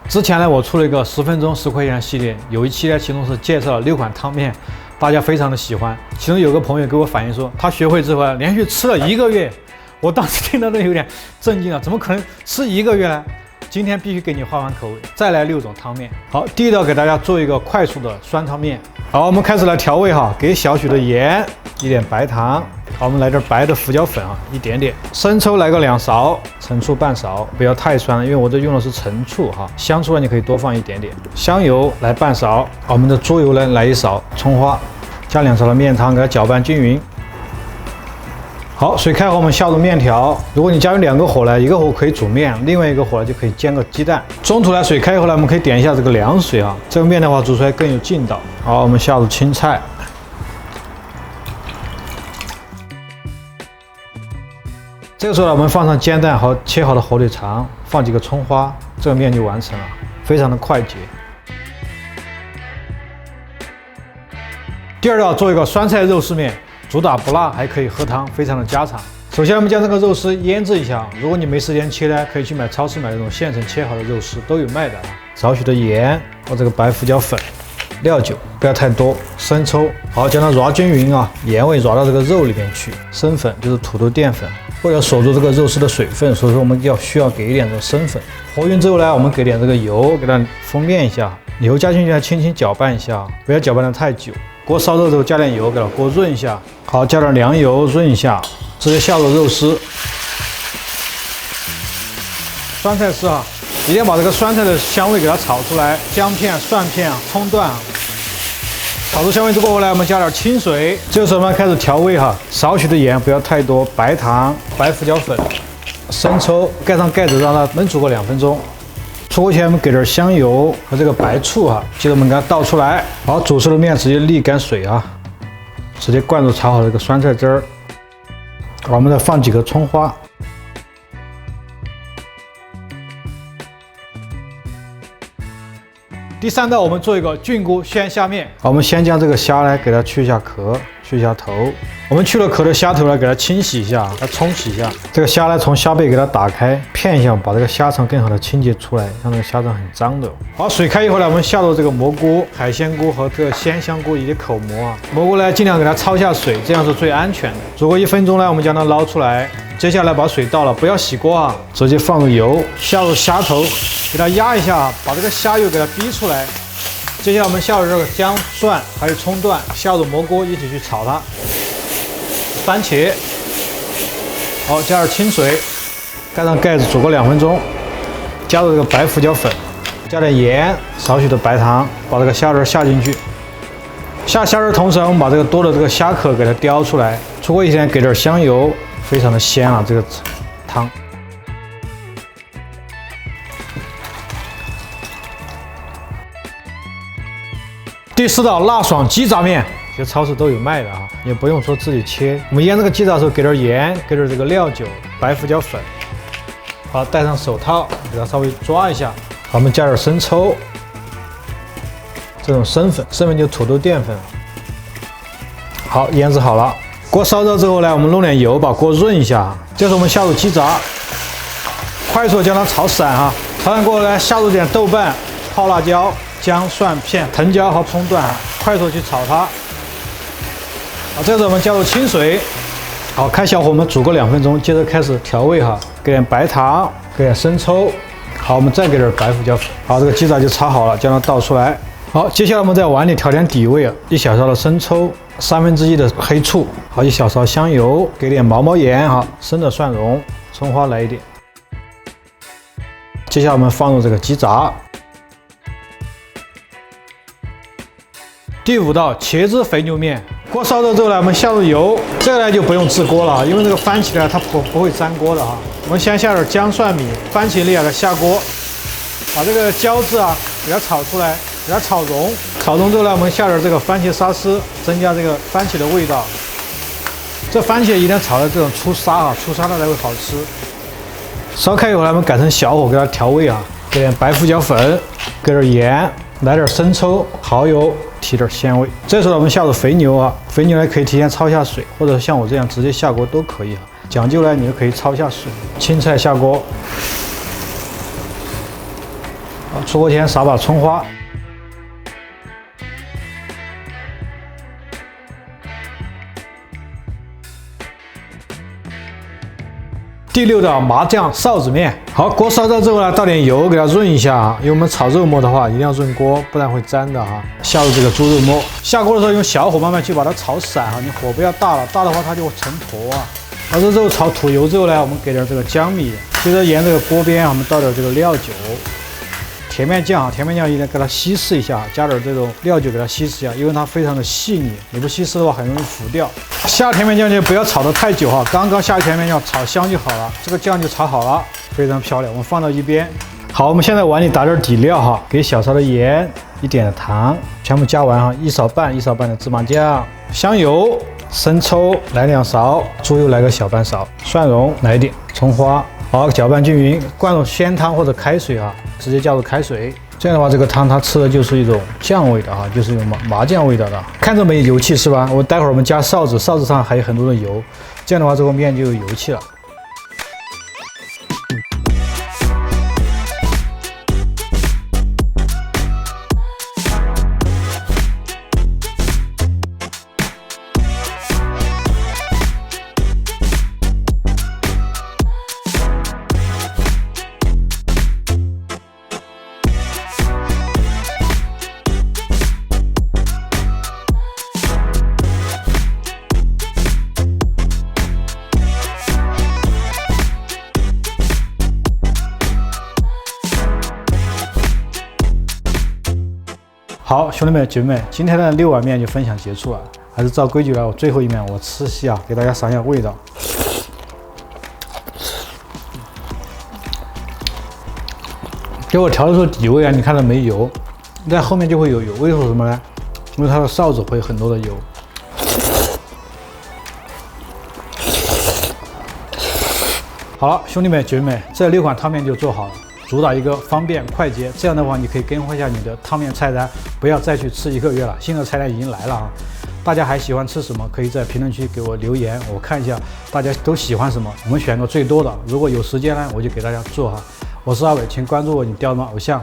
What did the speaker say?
之前呢，我出了一个10分钟10块钱的系列，有一期呢，其中是介绍了6款汤面，大家非常的喜欢。其中有个朋友给我反映说，他学会之后连续吃了1个月，我当时听到都有点震惊了，怎么可能吃1个月呢？今天必须给你换换口味，再来6种汤面。好，第一道给大家做一个快速的酸汤面。好，我们开始来调味哈，给小许的盐，一点白糖。好，我们来点白的胡椒粉啊，一点点。生抽来个2勺，陈醋半勺，不要太酸了，因为我这用的是陈醋哈。香醋呢，你可以多放一点点。香油来半勺，好，我们的猪油呢来1勺，葱花加2勺的面汤，给它搅拌均匀。好，水开后我们下入面条。如果你家有2个火呢，一个火可以煮面，另外一个火呢就可以煎个鸡蛋。中途呢，水开后呢，我们可以点一下这个凉水啊，这个面的话煮出来更有劲道。好，我们下入青菜。这个时候呢，我们放上煎蛋和切好的火腿肠，放几个葱花，这个面就完成了，非常的快捷。第二道做一个酸菜肉丝面。主打不辣，还可以喝汤，非常的家常。首先，我们将这个肉丝腌制一下。如果你没时间切呢，可以去买超市买那种现成切好的肉丝，都有卖的啊。少许的盐和这个白胡椒粉，料酒不要太多，生抽，好，将它揉均匀啊，盐味揉到这个肉里面去。生粉就是土豆淀粉，为了锁住这个肉丝的水分，所以说我们需要给一点这个生粉。和匀之后呢，我们给点这个油，给它封面一下，油加进去呢，轻轻搅拌一下，不要搅拌得太久。锅烧热之后加点油，给它锅润一下。好，加点凉油润一下，直接下入肉丝。酸菜丝啊，一定要把这个酸菜的香味给它炒出来，姜片、蒜片、葱段啊，炒出香味之后呢，我们加点清水。这个时候我们开始调味哈，少许的盐，不要太多，白糖、白胡椒粉、生抽，盖上盖子让它焖煮个2分钟。出锅前我们给点香油和这个白醋啊，接着我们给它倒出来。好，煮熟的面直接沥干水啊，直接灌入炒好的这个酸菜汁儿。好，我们再放几个葱花。第3道我们做一个菌菇鲜虾面。好，我们先将这个虾呢给它去一下壳，去一下头。我们去了壳的虾头呢，给它清洗一下，来冲洗一下。这个虾呢，从虾背给它打开，片一下，把这个虾肠更好的清洁出来，像这个虾肠很脏的。好，水开以后呢，我们下入这个蘑菇、海鲜菇和这个鲜香菇以及口蘑啊。蘑菇呢，尽量给它焯下水，这样是最安全的。煮个1分钟呢，我们将它捞出来。接下来把水倒了，不要洗锅啊，直接放入油，下入虾头，给它压一下，把这个虾油给它逼出来。接下来我们下入这个姜、蒜还有葱段，下入蘑菇一起去炒它。番茄，好，加点清水，盖上盖子煮个2分钟。加入这个白胡椒粉，加点盐，少许的白糖，把这个虾仁下进去。下虾仁同时，我们把这个多的这个虾壳给它叼出来。出锅以前给点香油，非常的鲜啊，这个汤。第4道辣爽鸡杂面，其实超市都有卖的啊，也不用说自己切。我们腌这个鸡杂的时候，给点盐，给点这个料酒、白胡椒粉。好，戴上手套，给它稍微抓一下。好，我们加点生抽，这种生粉，生粉就是土豆淀粉。好，腌制好了。锅烧热之后呢，我们弄点油，把锅润一下。这时候我们下入鸡杂，快速将它炒散哈。炒散过后呢，下入点豆瓣、泡辣椒、姜、蒜片、藤椒和葱段，快速去炒它。好，这时候我们加入清水。好，开小火我们煮个2分钟，接着开始调味哈，给点白糖，给点生抽。好，我们再给点白胡椒粉。好，这个鸡杂就炒好了，将它倒出来。好，接下来我们在碗里调点底味啊，1小勺的生抽，1/3的黑醋，好，1小勺香油，给点毛盐哈，生的蒜蓉，葱花来一点。接下来我们放入这个鸡杂。第5道茄子肥牛面，锅烧热之后呢，我们下入油，这个呢就不用治锅了，因为这个番茄呢它不会粘锅的哈。我们先下点姜蒜米，番茄粒啊下锅，把这个椒汁啊给它炒出来，给它炒融。炒融之后呢，我们下点这个番茄沙司，增加这个番茄的味道。这番茄一定要炒的这种出沙啊，出沙它才会好吃。烧开以后呢，我们改成小火给它调味啊，给点白胡椒粉，给点盐，来点生抽、蚝油。提点鲜味。这时候我们下入肥牛啊，肥牛呢可以提前焯下水，或者像我这样直接下锅都可以啊。讲究呢，你就可以焯下水。青菜下锅，好，出锅前撒把葱花。第6道麻酱臊子面。好，锅烧热之后呢，倒点油给它润一下啊。因为我们炒肉末的话，一定要润锅，不然会粘的哈。下入这个猪肉末，下锅的时候用小火慢慢去把它炒散哈，你火不要大了，大的话它就会成坨啊。好，这之后炒吐油之后呢，我们给点这个姜米，接着沿这个锅边啊，我们倒点这个料酒。甜面酱啊，甜面酱一定要给它稀释一下，加点这种料酒给它稀释一下，因为它非常的细腻，你不稀释的话很容易糊掉。下甜面酱就不要炒得太久哈，刚刚下甜面酱炒香就好了，这个酱就炒好了，非常漂亮。我们放到一边。好，我们现在碗里打点底料哈，给小勺的盐，一点的糖，全部加完哈，一勺半的芝麻酱，香油、生抽来2勺，猪油来个小半勺，蒜蓉来一点，葱花。好，搅拌均匀，灌入鲜汤或者开水啊，直接加入开水。这样的话，这个汤它吃的就是一种酱味的哈，就是有麻酱味道的。看着没油气是吧？待会儿我们加臊子，臊子上还有很多的油，这样的话这个面就有油气了。好，兄弟们姐妹们，今天的6碗面就分享结束了。还是照规矩来，我最后一面我吃细啊，给大家赏一下味道。给我调的时候底味啊，你看到没油，在后面就会有油，为什么呢？因为它的臊子会很多的油。好了，兄弟们姐妹们，这6款汤面就做好了。主打一个方便快捷，这样的话你可以更换一下你的汤面菜单，不要再去吃1个月了。新的菜单已经来了啊！大家还喜欢吃什么？可以在评论区给我留言，我看一下大家都喜欢什么，我们选个最多的。如果有时间呢，我就给大家做哈。我是阿伟，请关注我，你钓什么偶像。